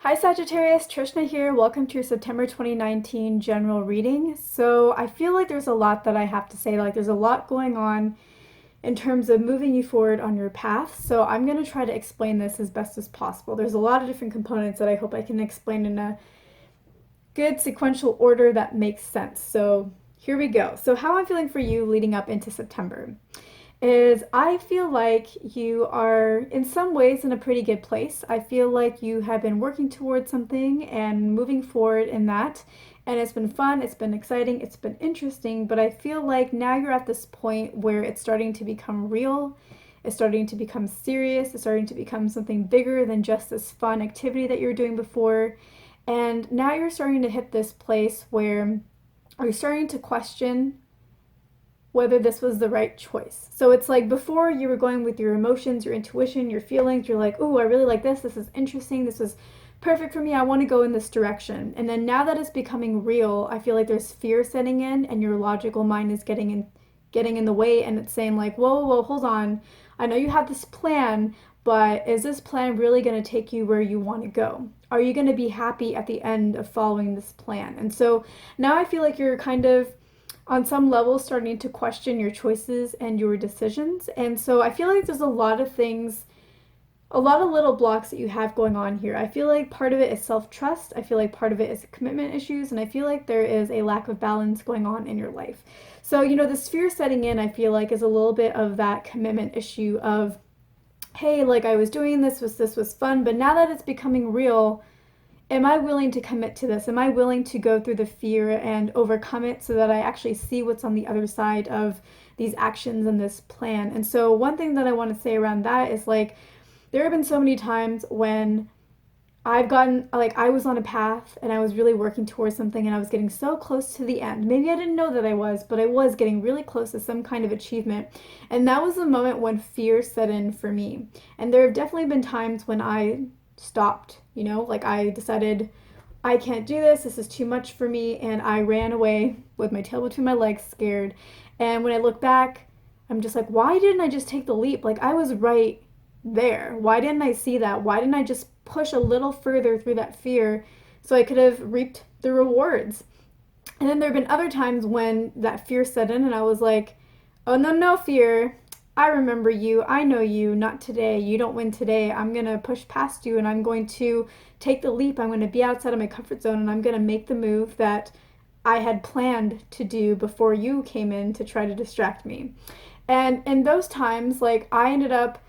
Hi Sagittarius, Trishna here. Welcome to your September 2019 general reading. So I feel like there's a lot that I have to say. Like there's a lot going on in terms of moving you forward on your path. So I'm going to try to explain this as best as possible. There's a lot of different components that I hope I can explain in a good sequential order that makes sense. So here we go. So how I'm feeling for you leading up into September is I feel like you are in some ways in a pretty good place. I feel like you have been working towards something and moving forward in that. And it's been fun, it's been exciting, it's been interesting, but I feel like now you're at this point where it's starting to become real. It's starting to become serious. It's starting to become something bigger than just this fun activity that you were doing before. And now you're starting to hit this place where you're starting to question whether this was the right choice. So it's like before you were going with your emotions, your intuition, your feelings. You're like, oh, I really like this. This is interesting. This is perfect for me. I want to go in this direction. And then now that it's becoming real, I feel like there's fear setting in and your logical mind is getting in the way, and it's saying like, whoa, hold on. I know you have this plan, but is this plan really going to take you where you want to go? Are you going to be happy at the end of following this plan? And so now I feel like you're kind of on some level starting to question your choices and your decisions. And so I feel like there's a lot of things, a lot of little blocks that you have going on here. I feel like part of it is self-trust. I feel like part of it is commitment issues. And I feel like there is a lack of balance going on in your life. So, this fear setting in, I feel like, is a little bit of that commitment issue of, hey, like I was doing this was fun, but now that it's becoming real, am I willing to commit to this? Am I willing to go through the fear and overcome it so that I actually see what's on the other side of these actions and this plan? And so, one thing that I want to say around that is like, there have been so many times when I've gotten, like, I was on a path and I was really working towards something and I was getting so close to the end. Maybe I didn't know that I was, but I was getting really close to some kind of achievement. And that was the moment when fear set in for me. And there have definitely been times when I stopped, like I decided I can't do this. This is too much for me. And I ran away with my tail between my legs, scared. And when I look back, I'm just like, why didn't I just take the leap? Like, I was right there. Why didn't I see that? Why didn't I just push a little further through that fear so I could have reaped the rewards? And then there have been other times when that fear set in and I was like, oh, no, no, fear. I remember you. I know you. Not today. You don't win today. I'm going to push past you and I'm going to take the leap. I'm going to be outside of my comfort zone and I'm going to make the move that I had planned to do before you came in to try to distract me. And in those times, like, I ended up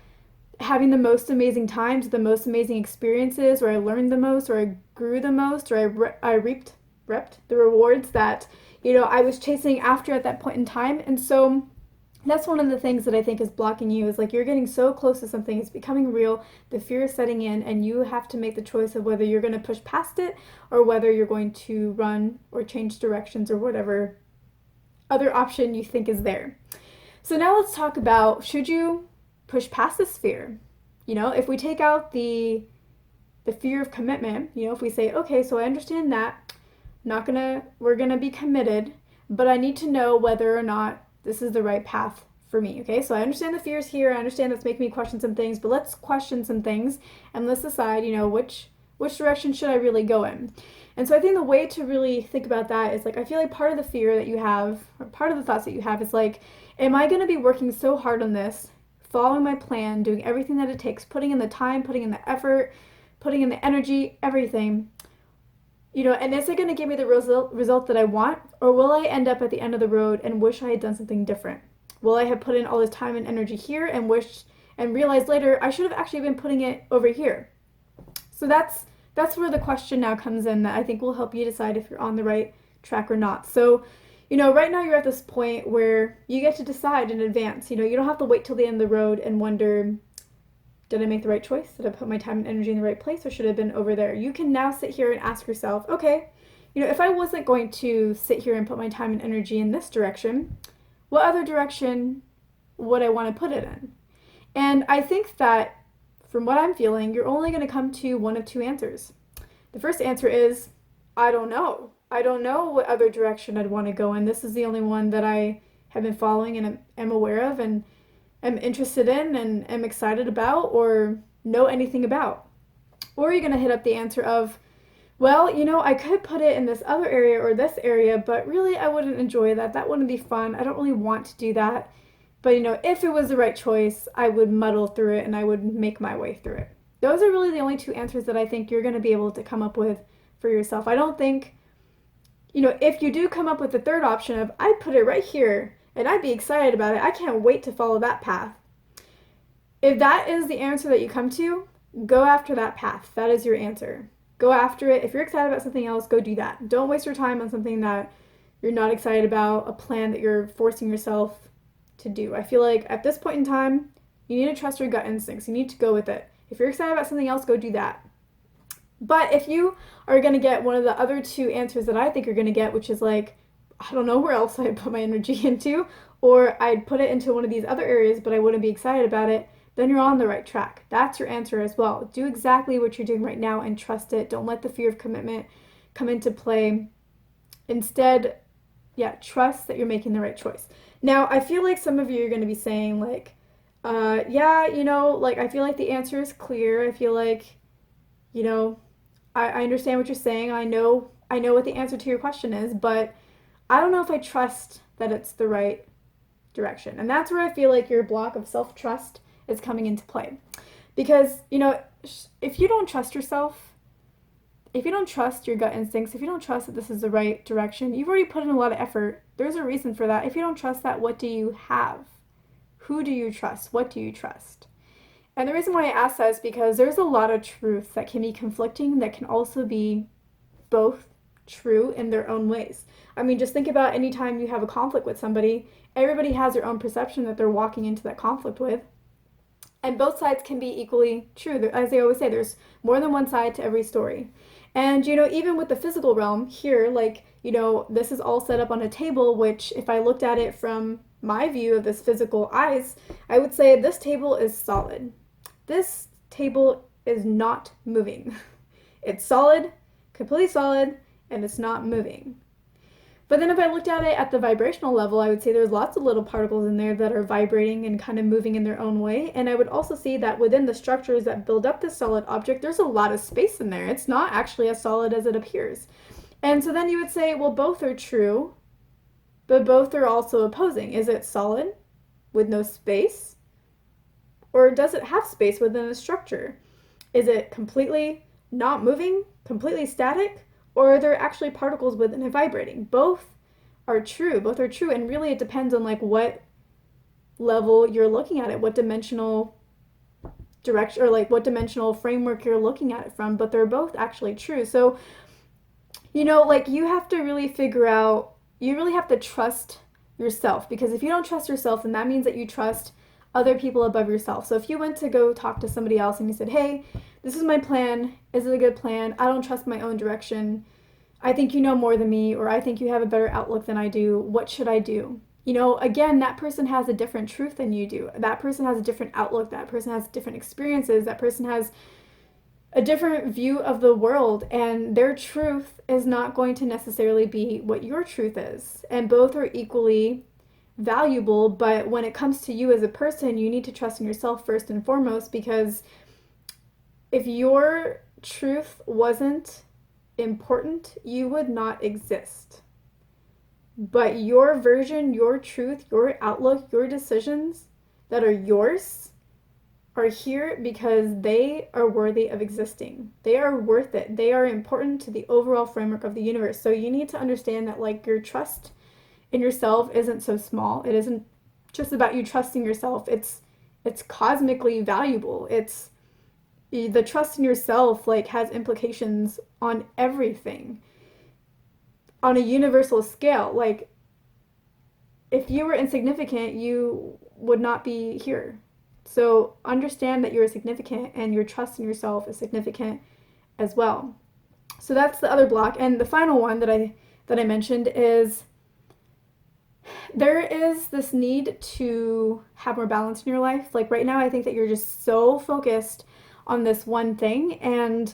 having the most amazing times, the most amazing experiences, or I learned the most, or I grew the most, or I reaped the rewards that, I was chasing after at that point in time. And so that's one of the things that I think is blocking you is like you're getting so close to something, it's becoming real, the fear is setting in, and you have to make the choice of whether you're going to push past it or whether you're going to run or change directions or whatever other option you think is there. So now let's talk about, should you push past this fear? If we take out the fear of commitment, if we say, okay, so I understand that, we're gonna be committed, but I need to know whether or not this is the right path for me. Okay, so I understand the fears here. I understand that's making me question some things, but let's question some things and let's decide, which direction should I really go in. And so I think the way to really think about that is like, I feel like part of the fear that you have, or part of the thoughts that you have is like, am I going to be working so hard on this, following my plan, doing everything that it takes, putting in the time, putting in the effort, putting in the energy, everything, and is it going to give me the result that I want? Or will I end up at the end of the road and wish I had done something different? Will I have put in all this time and energy here and realize later I should have actually been putting it over here? So that's where the question now comes in that I think will help you decide if you're on the right track or not. So, right now you're at this point where you get to decide in advance. You don't have to wait till the end of the road and wonder, did I make the right choice? Did I put my time and energy in the right place, or should I have been over there? You can now sit here and ask yourself, okay, if I wasn't going to sit here and put my time and energy in this direction, what other direction would I want to put it in? And I think that from what I'm feeling, you're only going to come to one of two answers. The first answer is, I don't know. I don't know what other direction I'd want to go in. This is the only one that I have been following and am aware of and am interested in and am excited about or know anything about. Or you're going to hit up the answer of, well, I could put it in this other area or this area, but really I wouldn't enjoy that. That wouldn't be fun. I don't really want to do that. But, if it was the right choice, I would muddle through it and I would make my way through it. Those are really the only two answers that I think you're going to be able to come up with for yourself. I don't think, if you do come up with the third option of, I'd put it right here and I'd be excited about it, I can't wait to follow that path. If that is the answer that you come to, go after that path. That is your answer. Go after it. If you're excited about something else, go do that. Don't waste your time on something that you're not excited about, a plan that you're forcing yourself to do. I feel like at this point in time, you need to trust your gut instincts. You need to go with it. If you're excited about something else, go do that. But if you are going to get one of the other two answers that I think you're going to get, which is like, I don't know where else I'd put my energy into, or I'd put it into one of these other areas, but I wouldn't be excited about it, then you're on the right track. That's your answer as well. Do exactly what you're doing right now and trust it. Don't let the fear of commitment come into play. Instead, trust that you're making the right choice. Now, I feel like some of you are going to be saying like, I feel like the answer is clear. I feel like, I understand what you're saying. I know what the answer to your question is, but I don't know if I trust that it's the right direction. And that's where I feel like your block of self-trust is coming into play. Because, if you don't trust yourself, if you don't trust your gut instincts, if you don't trust that this is the right direction, you've already put in a lot of effort. There's a reason for that. If you don't trust that, what do you have? Who do you trust? What do you trust? And the reason why I ask that is because there's a lot of truth that can be conflicting, that can also be both true in their own ways. I mean, just think about any time you have a conflict with somebody, everybody has their own perception that they're walking into that conflict with. And both sides can be equally true. As they always say, there's more than one side to every story. And, even with the physical realm here, this is all set up on a table, which if I looked at it from my view of this physical eyes, I would say this table is solid. This table is not moving. It's solid, completely solid, and it's not moving. But then if I looked at it at the vibrational level, I would say there's lots of little particles in there that are vibrating and kind of moving in their own way. And I would also see that within the structures that build up this solid object, there's a lot of space in there. It's not actually as solid as it appears. And so then you would say, well, both are true, but both are also opposing. Is it solid with no space? Or does it have space within the structure? Is it completely not moving, completely static? Or are there actually particles within it vibrating? Both are true. Both are true. And really it depends on what level you're looking at it, what dimensional direction, or what dimensional framework you're looking at it from. But they're both actually true. So, you have to really figure out, you really have to trust yourself. Because if you don't trust yourself, then that means that you trust other people above yourself. So if you went to go talk to somebody else and you said, hey, this is my plan. Is it a good plan? I don't trust my own direction. I think you know more than me, or I think you have a better outlook than I do. What should I do? Again, that person has a different truth than you do. That person has a different outlook. That person has different experiences. That person has a different view of the world, and their truth is not going to necessarily be what your truth is. And both are equally valuable, but when it comes to you as a person, you need to trust in yourself first and foremost, because if your truth wasn't important, you would not exist. But your version, your truth, your outlook, your decisions that are yours are here because they are worthy of existing. They are worth it. They are important to the overall framework of the universe. So you need to understand that your trust in yourself isn't so small. It isn't just about you trusting yourself. It's cosmically valuable. It's the trust in yourself has implications on everything on a universal scale. If you were insignificant, you would not be here. So understand that you're significant, and your trust in yourself is significant as well. So that's the other block. And the final one that I mentioned is there is this need to have more balance in your life. Right now, I think that you're just so focused on this one thing, and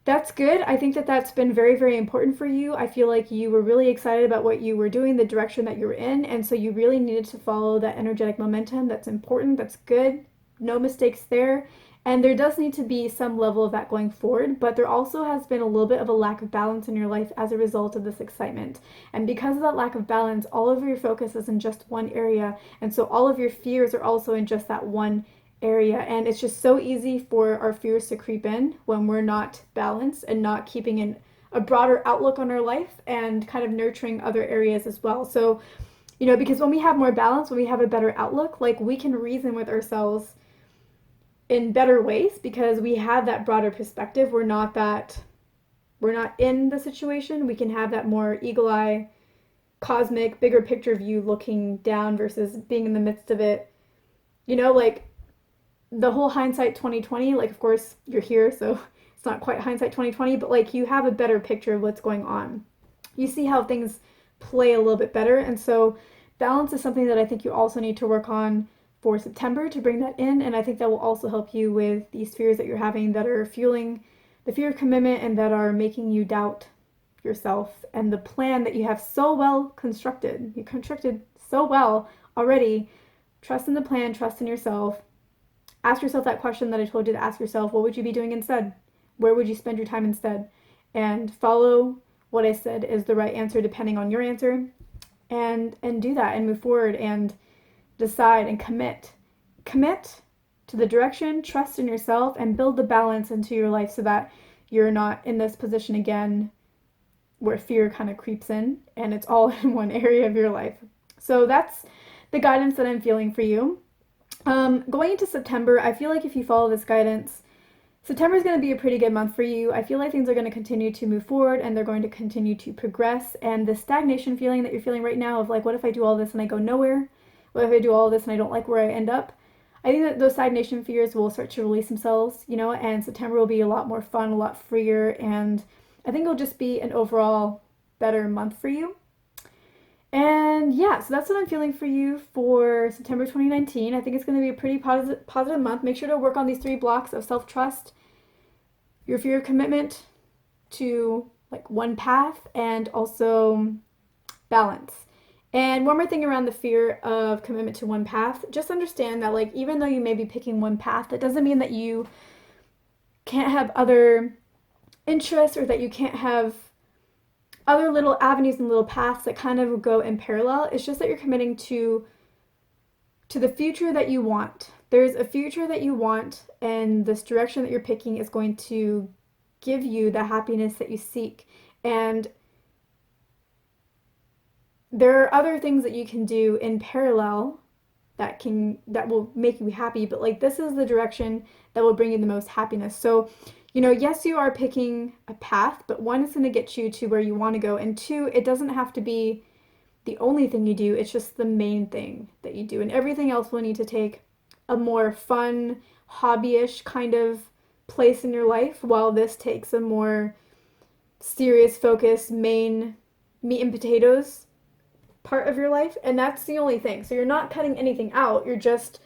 that's good. I think that that's been very, very important for you. I feel like you were really excited about what you were doing, the direction that you were in, and so you really needed to follow that energetic momentum. That's important. That's good. No mistakes there. And there does need to be some level of that going forward, but there also has been a little bit of a lack of balance in your life as a result of this excitement. And because of that lack of balance, all of your focus is in just one area. And so all of your fears are also in just that one area. And it's just so easy for our fears to creep in when we're not balanced and not keeping a broader outlook on our life and kind of nurturing other areas as well. So, because when we have more balance, when we have a better outlook, like we can reason with ourselves in better ways because we have that broader perspective. We're not in the situation. We can have that more eagle eye, cosmic, bigger picture view looking down versus being in the midst of it. Like the whole hindsight 2020, like of course you're here, so it's not quite hindsight 2020, but like you have a better picture of what's going on. You see how things play a little bit better. And so balance is something that I think you also need to work on for September to bring that in. And I think that will also help you with these fears that you're having that are fueling the fear of commitment and that are making you doubt yourself and the plan that you have so well constructed. You constructed so well already. Trust in the plan, trust in yourself. Ask yourself that question that I told you to ask yourself. What would you be doing instead? Where would you spend your time instead? And follow what I said is the right answer depending on your answer. And do that and move forward and decide and commit to the direction, trust in yourself, and build the balance into your life so that you're not in this position again where fear kind of creeps in and it's all in one area of your life. So that's the guidance that I'm feeling for you. Going into September, I feel like if you follow this guidance, September is going to be a pretty good month for you. I feel like things are going to continue to move forward and they're going to continue to progress. And the stagnation feeling that you're feeling right now of like, what if I do all this and I go nowhere? What if I do all this and I don't like where I end up? I think that those stagnation fears will start to release themselves, and September will be a lot more fun, a lot freer, and I think it'll just be an overall better month for you. And yeah, so that's what I'm feeling for you for September 2019. I think it's going to be a pretty positive month. Make sure to work on these 3 blocks of self-trust, your fear of commitment to like one path, and also balance. And one more thing around the fear of commitment to one path, just understand that like even though you may be picking one path, that doesn't mean that you can't have other interests or that you can't have other little avenues and little paths that kind of go in parallel. It's just that you're committing to the future that you want. There's a future that you want, and this direction that you're picking is going to give you the happiness that you seek. And there are other things that you can do in parallel that will make you happy, but like this is the direction that will bring you the most happiness. So, yes, you are picking a path, but 1 is going to get you to where you want to go, and 2, it doesn't have to be the only thing you do. It's just the main thing that you do, and everything else will need to take a more fun, hobbyish kind of place in your life, while this takes a more serious focus, main meat and potatoes part of your life, and that's the only thing. So you're not cutting anything out. You're just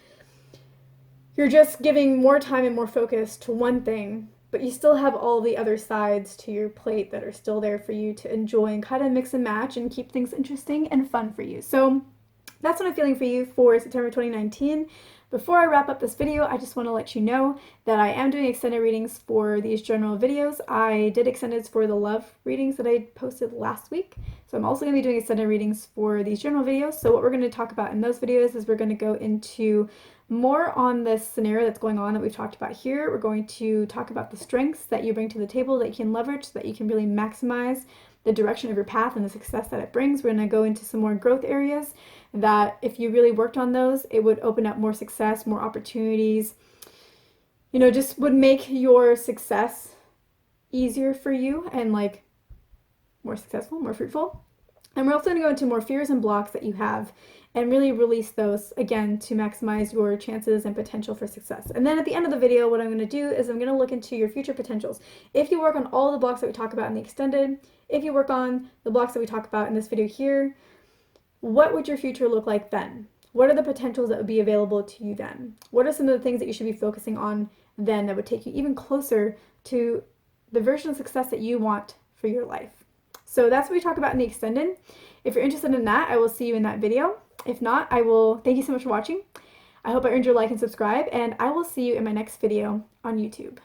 giving more time and more focus to one thing, but you still have all the other sides to your plate that are still there for you to enjoy and kind of mix and match and keep things interesting and fun for you. So that's what I'm feeling for you for September 2019. Before I wrap up this video, I just want to let you know that I am doing extended readings for these general videos. I did extendeds for the love readings that I posted last week. So I'm also going to be doing extended readings for these general videos. So what we're going to talk about in those videos is we're going to go into more on this scenario that's going on that we've talked about here. We're going to talk about the strengths that you bring to the table that you can leverage so that you can really maximize the direction of your path and the success that it brings. We're going to go into some more growth areas that if you really worked on those, it would open up more success, more opportunities, just would make your success easier for you and like more successful, more fruitful. And we're also going to go into more fears and blocks that you have and really release those again to maximize your chances and potential for success. And then at the end of the video, what I'm going to do is I'm going to look into your future potentials. If you work on all the blocks that we talk about in the extended, if you work on the blocks that we talk about in this video here, what would your future look like then? What are the potentials that would be available to you then? What are some of the things that you should be focusing on then that would take you even closer to the version of success that you want for your life? So that's what we talk about in the extended. If you're interested in that, I will see you in that video. If not, I will thank you so much for watching. I hope I earned your like and subscribe, and I will see you in my next video on YouTube.